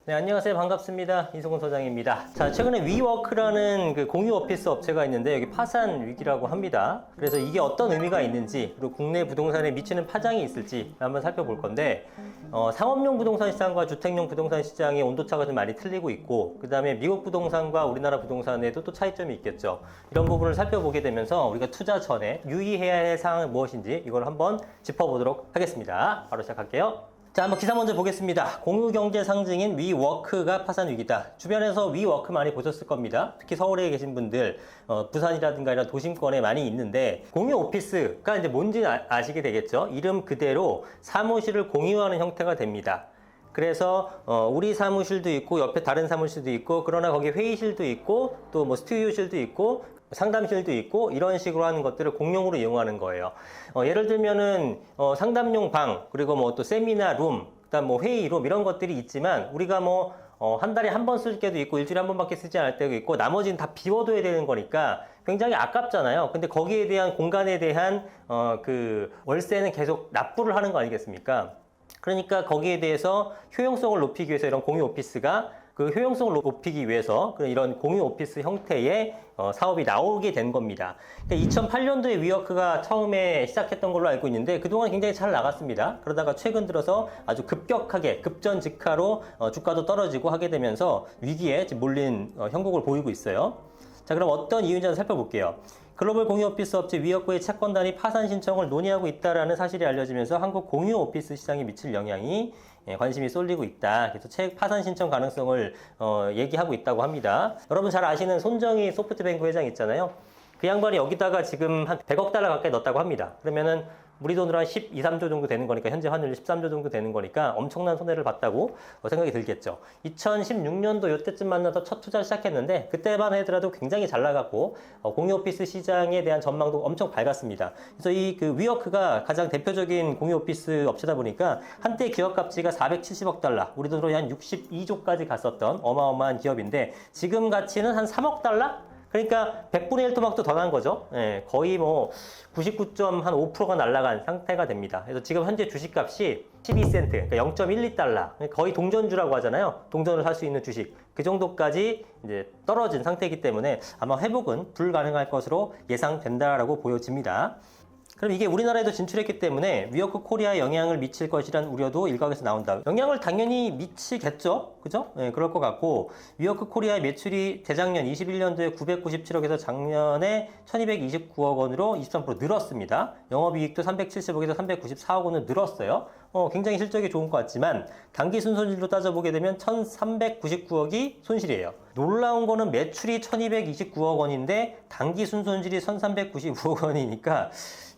네, 안녕하세요. 반갑습니다. 이승훈 소장입니다. 자, 최근에 위워크라는 그 공유 오피스 업체가 있는데 여기 파산 위기라고 합니다. 그래서 이게 어떤 의미가 있는지 그리고 국내 부동산에 미치는 파장이 있을지 한번 살펴볼 건데 상업용 부동산 시장과 주택용 부동산 시장의 온도차가 좀 많이 틀리고 있고 그 다음에 미국 부동산과 우리나라 부동산에도 또 차이점이 있겠죠. 이런 부분을 살펴보게 되면서 우리가 투자 전에 유의해야 할 사항은 무엇인지 이걸 한번 짚어보도록 하겠습니다. 바로 시작할게요. 자, 한번 기사 먼저 보겠습니다. 공유경제 상징인 위워크가 파산 위기다. 주변에서 위워크 많이 보셨을 겁니다. 특히 서울에 계신 분들, 부산이라든가 이런 도심권에 많이 있는데 공유 오피스가 이제 뭔지 아시게 되겠죠. 이름 그대로 사무실을 공유하는 형태가 됩니다. 그래서 우리 사무실도 있고 옆에 다른 사무실도 있고 그러나 거기 회의실도 있고 또 뭐 스튜디오실도 있고 상담실도 있고 이런 식으로 하는 것들을 공용으로 이용하는 거예요. 예를 들면은 상담용 방 그리고 뭐 또 세미나 룸 그다음 뭐 회의룸 이런 것들이 있지만 우리가 뭐 한 달에 한 번 쓸 때도 있고 일주일에 한 번밖에 쓰지 않을 때도 있고 나머지는 다 비워둬야 되는 거니까 굉장히 아깝잖아요. 근데 거기에 대한 공간에 대한 그 월세는 계속 납부를 하는 거 아니겠습니까? 그러니까 거기에 대해서 효용성을 높이기 위해서 이런 공유 오피스가 그 효용성을 높이기 위해서 이런 공유 오피스 형태의 사업이 나오게 된 겁니다. 2008년도에 위워크가 처음에 시작했던 걸로 알고 있는데 그동안 굉장히 잘 나갔습니다. 그러다가 최근 들어서 아주 급격하게 급전직하로 주가도 떨어지고 하게 되면서 위기에 몰린 형국을 보이고 있어요. 자, 그럼 어떤 이유인지 살펴볼게요. 글로벌 공유 오피스 업체 위워크의 채권단이 파산 신청을 논의하고 있다는 사실이 알려지면서 한국 공유 오피스 시장에 미칠 영향이 관심이 쏠리고 있다. 그래서 파산 신청 가능성을 얘기하고 있다고 합니다. 여러분 잘 아시는 손정희 소프트뱅크 회장 있잖아요. 그 양반이 여기다가 지금 한 100억 달러 가까이 넣었다고 합니다. 그러면은 우리 돈으로 한 12, 13조 정도 되는 거니까 현재 환율로 13조 정도 되는 거니까 엄청난 손해를 봤다고 생각이 들겠죠. 2016년도 이때쯤 만나서 첫 투자를 시작했는데 그때만 하더라도 굉장히 잘 나갔고 공유 오피스 시장에 대한 전망도 엄청 밝았습니다. 그래서 이 그 위워크가 가장 대표적인 공유 오피스 업체다 보니까 한때 기업 가치가 470억 달러, 우리 돈으로 한 62조까지 갔었던 어마어마한 기업인데 지금 가치는 한 3억 달러? 그러니까 100분의 1 토막도 더 난 거죠. 예, 거의 뭐 99.5%가 날아간 상태가 됩니다. 그래서 지금 현재 주식값이 12센트, 그러니까 0.12달러, 거의 동전주라고 하잖아요. 동전을 살 수 있는 주식. 그 정도까지 이제 떨어진 상태이기 때문에 아마 회복은 불가능할 것으로 예상된다라고 보여집니다. 그럼 이게 우리나라에도 진출했기 때문에 위워크 코리아에 영향을 미칠 것이라는 우려도 일각에서 나온다. 영향을 당연히 미치겠죠? 그죠? 네, 그럴 것 같고 위워크 코리아의 매출이 재작년 21년도에 997억에서 작년에 1229억 원으로 23% 늘었습니다. 영업이익도 370억에서 394억 원을 늘었어요. 굉장히 실적이 좋은 것 같지만 단기 순손실로 따져보게 되면 1399억이 손실이에요. 놀라운 거는 매출이 1229억 원인데 단기 순손실이 1399억 원이니까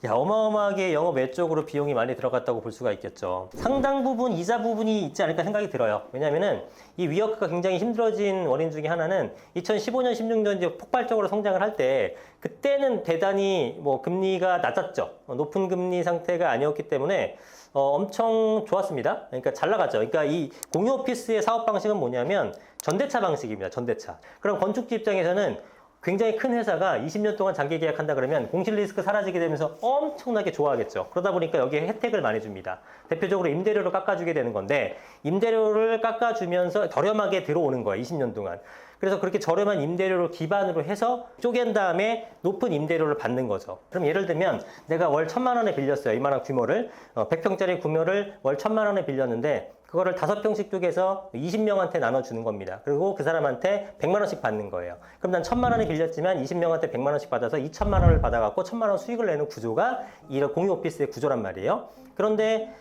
야, 어마어마하게 영업 외적으로 비용이 많이 들어갔다고 볼 수가 있겠죠. 상당 부분 이자 부분이 있지 않을까 생각이 들어요. 왜냐면은 이 위워크가 굉장히 힘들어진 원인 중에 하나는 2015년, 16년 이제 폭발적으로 성장을 할 때 그때는 대단히 뭐 금리가 낮았죠. 높은 금리 상태가 아니었기 때문에 엄청 좋았습니다. 그러니까 잘 나갔죠. 그러니까 이 공유 오피스의 사업 방식은 뭐냐면 전대차 방식입니다. 전대차. 그럼 건축주 입장에서는 굉장히 큰 회사가 20년 동안 장기 계약한다 그러면 공실 리스크 사라지게 되면서 엄청나게 좋아하겠죠. 그러다 보니까 여기에 혜택을 많이 줍니다. 대표적으로 임대료를 깎아주게 되는 건데 임대료를 깎아주면서 저렴하게 들어오는 거예요. 20년 동안. 그래서 그렇게 저렴한 임대료를 기반으로 해서 쪼갠 다음에 높은 임대료를 받는 거죠. 그럼 예를 들면 내가 월 1,000만 원에 빌렸어요. 이만한 규모를 100평짜리 규모를 월 1,000만 원에 빌렸는데 그거를 5평씩 쪼개서 20명한테 나눠주는 겁니다. 그리고 그 사람한테 100만 원씩 받는 거예요. 그럼 난 1,000만 원에 빌렸지만 20명한테 100만 원씩 받아서 2,000만 원을 받아갖고 1,000만 원 수익을 내는 구조가 이런 공유 오피스의 구조란 말이에요. 그런데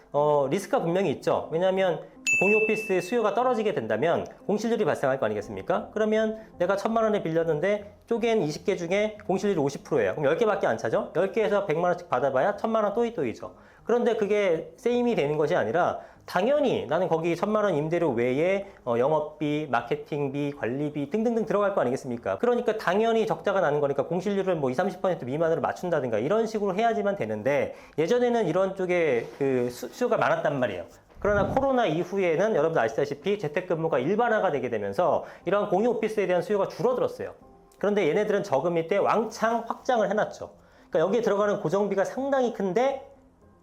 리스크가 분명히 있죠. 왜냐하면 공유 오피스의 수요가 떨어지게 된다면 공실률이 발생할 거 아니겠습니까? 그러면 내가 1,000만 원에 빌렸는데 쪼갠 20개 중에 공실률이 50%예요. 그럼 10개밖에 안 차죠? 10개에서 100만 원씩 받아봐야 1,000만 원 또이또이죠. 그런데 그게 세임이 되는 것이 아니라 당연히 나는 거기 1,000만 원 임대료 외에 영업비, 마케팅비, 관리비 등등등 들어갈 거 아니겠습니까? 그러니까 당연히 적자가 나는 거니까 공실률을 뭐 20, 30% 미만으로 맞춘다든가 이런 식으로 해야지만 되는데 예전에는 이런 쪽에 그 수요가 많았단 말이에요. 그러나 코로나 이후에는 여러분들 아시다시피 재택근무가 일반화가 되게 되면서 이러한 공유 오피스에 대한 수요가 줄어들었어요. 그런데 얘네들은 저금리 때 왕창 확장을 해놨죠. 그러니까 여기에 들어가는 고정비가 상당히 큰데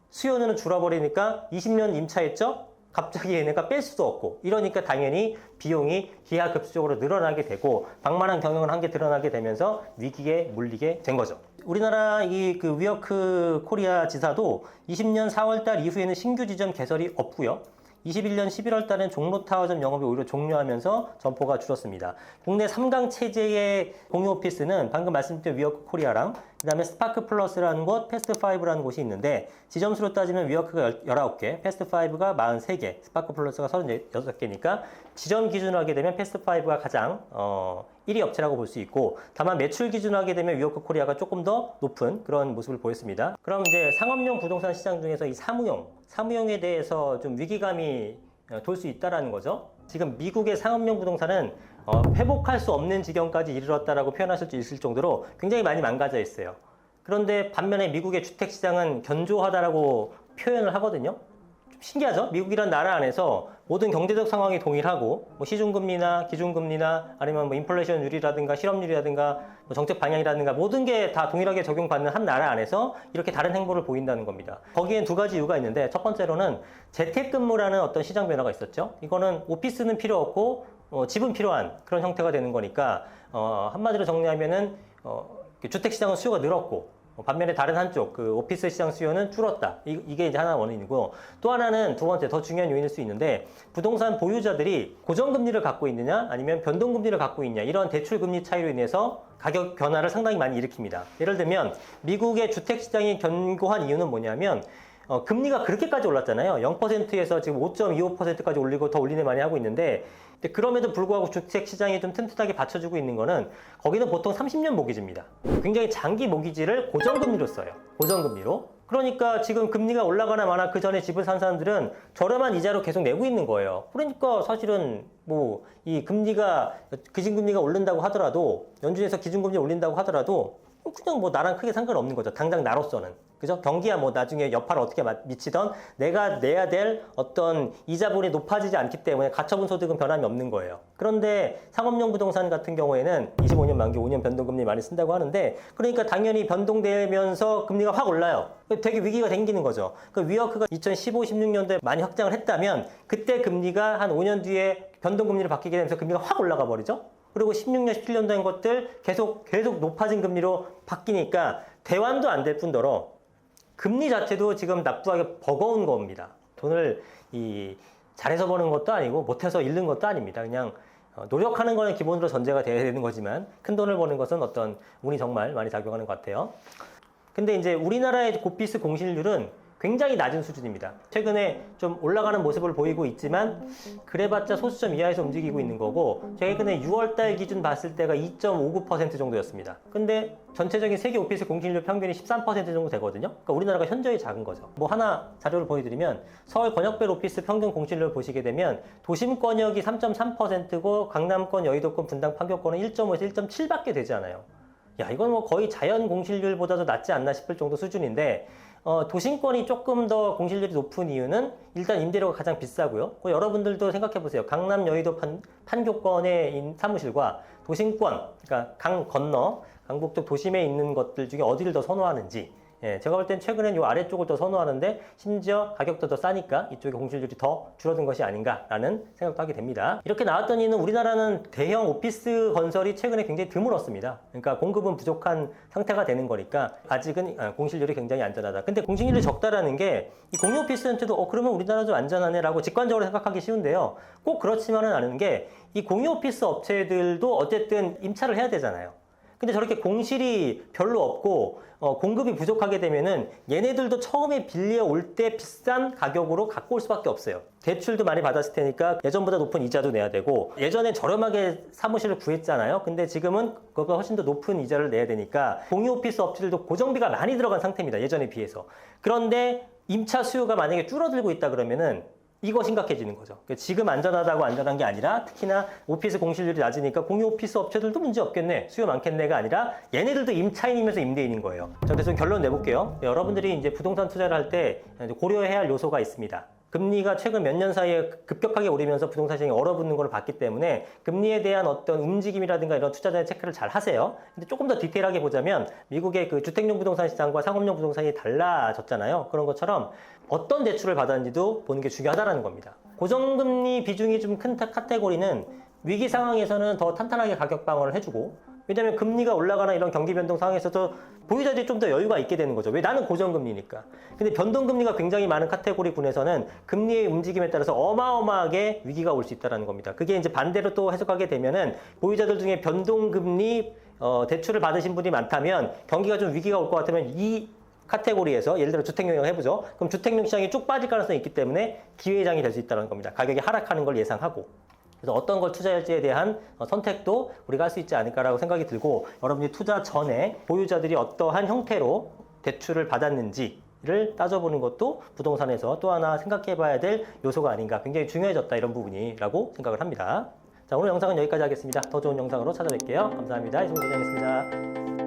수요는 줄어버리니까 20년 임차했죠? 갑자기 얘네가 뺄 수도 없고 이러니까 당연히 비용이 기하급수적으로 늘어나게 되고 방만한 경영을 한 게 드러나게 되면서 위기에 몰리게 된 거죠. 우리나라 이 그 위워크 코리아 지사도 20년 4월 달 이후에는 신규 지점 개설이 없고요. 21년 11월 달엔 종로타워점 영업이 오히려 종료하면서 점포가 줄었습니다. 국내 3강 체제의 공유 오피스는 방금 말씀드린 위워크 코리아랑 그다음에 스파크 플러스라는 곳, 패스트5라는 곳이 있는데 지점수로 따지면 위워크가 19개, 패스트5가 43개, 스파크 플러스가 36개니까 지점 기준으로 하게 되면 패스트5가 가장 1위 업체라고 볼 수 있고 다만 매출 기준으로 하게 되면 위워크 코리아가 조금 더 높은 그런 모습을 보였습니다. 그럼 이제 상업용 부동산 시장 중에서 이 사무용에 대해서 좀 위기감이 돌 수 있다라는 거죠. 지금 미국의 상업용 부동산은 회복할 수 없는 지경까지 이르렀다라고 표현하실 수 있을 정도로 굉장히 많이 망가져 있어요. 그런데 반면에 미국의 주택 시장은 견조하다라고 표현을 하거든요. 좀 신기하죠? 미국이란 나라 안에서 모든 경제적 상황이 동일하고 뭐 시중금리나 기준금리나 아니면 뭐 인플레이션율이라든가 실업률이라든가 뭐 정책 방향이라든가 모든 게 다 동일하게 적용받는 한 나라 안에서 이렇게 다른 행보를 보인다는 겁니다. 거기엔 두 가지 이유가 있는데 첫 번째로는 재택근무라는 어떤 시장 변화가 있었죠. 이거는 오피스는 필요 없고 집은 필요한 그런 형태가 되는 거니까 한마디로 정리하면은 주택 시장은 수요가 늘었고 반면에 다른 한쪽 그 오피스 시장 수요는 줄었다. 이게 이제 하나 원인이고 또 하나는 두 번째 더 중요한 요인일 수 있는데 부동산 보유자들이 고정금리를 갖고 있느냐 아니면 변동금리를 갖고 있냐 이런 대출금리 차이로 인해서 가격 변화를 상당히 많이 일으킵니다. 예를 들면 미국의 주택 시장이 견고한 이유는 뭐냐면 금리가 그렇게까지 올랐잖아요. 0%에서 지금 5.25%까지 올리고 더 올리네 많이 하고 있는데 그럼에도 불구하고 주택 시장이 좀 튼튼하게 받쳐주고 있는 거는 거기는 보통 30년 모기지입니다. 굉장히 장기 모기지를 고정금리로 써요. 고정금리로. 그러니까 지금 금리가 올라가나 마나 그 전에 집을 산 사람들은 저렴한 이자로 계속 내고 있는 거예요. 그러니까 사실은 뭐 이 금리가 기준금리가 오른다고 하더라도 연준에서 기준금리 올린다고 하더라도 그냥 뭐 나랑 크게 상관없는 거죠. 당장 나로서는. 그죠? 경기야 뭐 나중에 여파를 어떻게 미치던 내가 내야 될 어떤 이자분이 높아지지 않기 때문에 가처분 소득은 변함이 없는 거예요. 그런데 상업용 부동산 같은 경우에는 25년 만기 5년 변동금리 많이 쓴다고 하는데 그러니까 당연히 변동되면서 금리가 확 올라요. 되게 위기가 생기는 거죠. 그 위워크가 2015, 16년도에 많이 확장을 했다면 그때 금리가 한 5년 뒤에 변동금리를 바뀌게 되면서 금리가 확 올라가 버리죠. 그리고 16년, 17년 된 것들 계속 높아진 금리로 바뀌니까 대환도 안 될 뿐더러 금리 자체도 지금 납부하기 버거운 겁니다. 돈을 잘해서 버는 것도 아니고 못해서 잃는 것도 아닙니다. 그냥 노력하는 거는 기본으로 전제가 돼야 되는 거지만 큰 돈을 버는 것은 어떤 운이 정말 많이 작용하는 것 같아요. 근데 이제 우리나라의 오피스 공실률은 굉장히 낮은 수준입니다. 최근에 좀 올라가는 모습을 보이고 있지만 그래봤자 소수점 이하에서 움직이고 있는 거고 최근에 6월달 기준 봤을 때가 2.59% 정도였습니다. 근데 전체적인 세계 오피스 공실률 평균이 13% 정도 되거든요. 그러니까 우리나라가 현저히 작은 거죠. 뭐 하나 자료를 보여드리면 서울 권역별 오피스 평균 공실률 보시게 되면 도심 권역이 3.3%고 강남권, 여의도권, 분당, 판교권은 1.5에서 1.7밖에 되지 않아요. 야, 이건 뭐 거의 자연 공실률보다도 낮지 않나 싶을 정도 수준인데 도심권이 조금 더 공실률이 높은 이유는 일단 임대료가 가장 비싸고요. 여러분들도 생각해 보세요. 강남, 여의도, 판교권의 사무실과 도심권, 그러니까 강 건너, 강북 쪽 도심에 있는 것들 중에 어디를 더 선호하는지. 예, 제가 볼 땐 최근엔 이 아래쪽을 더 선호하는데 심지어 가격도 더 싸니까 이쪽의 공실률이 더 줄어든 것이 아닌가라는 생각도 하게 됩니다. 이렇게 나왔던 이유는 우리나라는 대형 오피스 건설이 최근에 굉장히 드물었습니다. 그러니까 공급은 부족한 상태가 되는 거니까 아직은 공실률이 굉장히 안전하다. 근데 공실률이 적다라는 게 이 공유 오피스한테도 그러면 우리나라도 안전하네 라고 직관적으로 생각하기 쉬운데요. 꼭 그렇지만은 않은 게 이 공유 오피스 업체들도 어쨌든 임차를 해야 되잖아요. 근데 저렇게 공실이 별로 없고 공급이 부족하게 되면은 얘네들도 처음에 빌려올 때 비싼 가격으로 갖고 올 수밖에 없어요. 대출도 많이 받았을 테니까 예전보다 높은 이자도 내야 되고 예전에 저렴하게 사무실을 구했잖아요. 근데 지금은 그거보다 훨씬 더 높은 이자를 내야 되니까 공유 오피스 업체들도 고정비가 많이 들어간 상태입니다. 예전에 비해서. 그런데 임차 수요가 만약에 줄어들고 있다 그러면은 이거 심각해지는 거죠. 지금 안전하다고 안전한 게 아니라 특히나 오피스 공실률이 낮으니까 공유 오피스 업체들도 문제 없겠네, 수요 많겠네가 아니라 얘네들도 임차인이면서 임대인인 거예요. 자, 그래서 결론 내볼게요. 여러분들이 이제 부동산 투자를 할 때 고려해야 할 요소가 있습니다. 금리가 최근 몇 년 사이에 급격하게 오르면서 부동산 시장이 얼어붙는 걸 봤기 때문에 금리에 대한 어떤 움직임이라든가 이런 투자자의 체크를 잘 하세요. 근데 조금 더 디테일하게 보자면 미국의 그 주택용 부동산 시장과 상업용 부동산이 달라졌잖아요. 그런 것처럼 어떤 대출을 받았는지도 보는 게 중요하다는 겁니다. 고정금리 비중이 좀 큰 카테고리는 위기 상황에서는 더 탄탄하게 가격 방어를 해주고, 왜냐면 금리가 올라가나 이런 경기 변동 상황에서도 보유자들이 좀 더 여유가 있게 되는 거죠. 왜? 나는 고정금리니까. 근데 변동금리가 굉장히 많은 카테고리 군에서는 금리의 움직임에 따라서 어마어마하게 위기가 올 수 있다는 겁니다. 그게 이제 반대로 또 해석하게 되면은 보유자들 중에 변동금리 대출을 받으신 분이 많다면 경기가 좀 위기가 올 것 같으면 이 카테고리에서 예를 들어 주택용이라고 해보죠. 그럼 주택용 시장이 쭉 빠질 가능성이 있기 때문에 기회장이 될 수 있다는 겁니다. 가격이 하락하는 걸 예상하고. 그래서 어떤 걸 투자할지에 대한 선택도 우리가 할 수 있지 않을까라고 생각이 들고, 여러분이 투자 전에 보유자들이 어떠한 형태로 대출을 받았는지를 따져보는 것도 부동산에서 또 하나 생각해 봐야 될 요소가 아닌가, 굉장히 중요해졌다 이런 부분이라고 생각을 합니다. 자, 오늘 영상은 여기까지 하겠습니다. 더 좋은 영상으로 찾아뵐게요. 감사합니다. 이승훈 소장이었습니다.